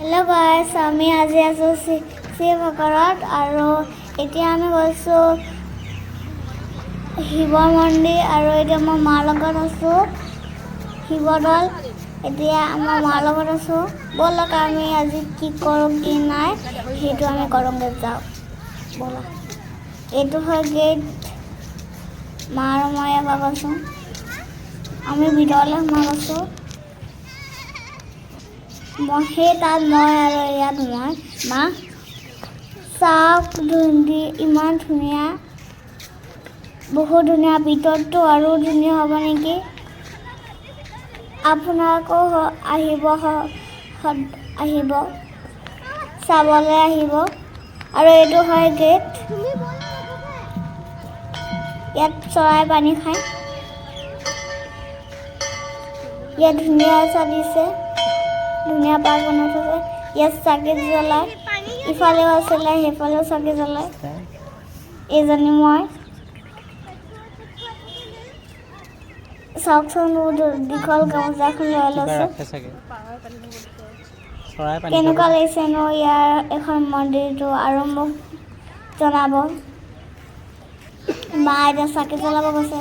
hello guys আমি আজি আছো শিৱসাগৰত আৰু এতিয়া আমি গৈছো শিৱ মন্দিৰ আৰু এতিয়া মই মাৰ লগত আছো শিৱদল এতিয়া আমাৰ মাৰ লগত আছো বলক আমি আজি কি কৰো কি নাই সেইটো আমি কৰংগে যাও বলা এইটো হয় গেট মাৰ মই বাগছো আমি ভিতৰলৈ সোমাই গৈছো মহে তাত মই আৰু ইয়াত মই মা চাক ধুন্দি ইমান ধুনীয়া বহুত ধুনীয়া ভিতৰটো আৰু ধুনীয়া হ'ব নেকি আপোনালোকো আহিব চাবলৈ আহিব আৰু এইটো হয় গেট ইয়াত চৰাই পানী খায় ইয়াত ধুনীয়া দিছে ধুনীয়া পাৰ্ক বনাই থৈছে ইয়াত চাকি জ্বলাই ইফালেও আছিলে সেইফালেও চাকি জ্বলাই এইজনী মই চাওকচোন দীঘল গামোচাখন লৈ লৈছো কেনেকুৱা লাগিছে নো ইয়াৰ এখন মন্দিৰটো আৰু মোক জনাব মা এতিয়া চাকি জ্বলাব গৈছে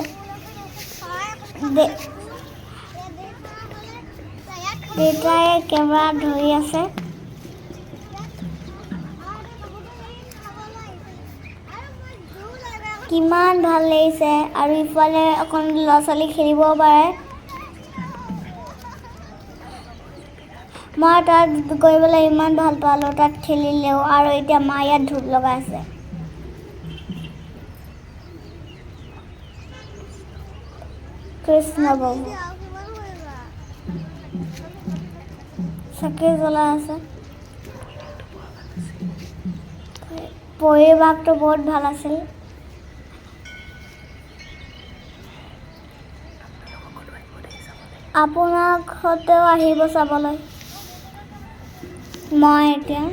দেউতাই কেমেৰা ধৰি আছে কিমান ভাল লাগিছে আৰু ইফালে অকণ ল'ৰা ছোৱালী খেলিব পাৰে মই তাত কৰিবলৈ ইমান ভাল পালোঁ তাত খেলিলেও আৰু এতিয়া মা ইয়াত ধূপ লগাই আছে কৃষ্ণ বাবু চাকি জ্বলাই আছে পৰিৱেশটো বহুত ভাল আছিল আপোনাক হতেও আহিব চাবলৈ মই এতিয়া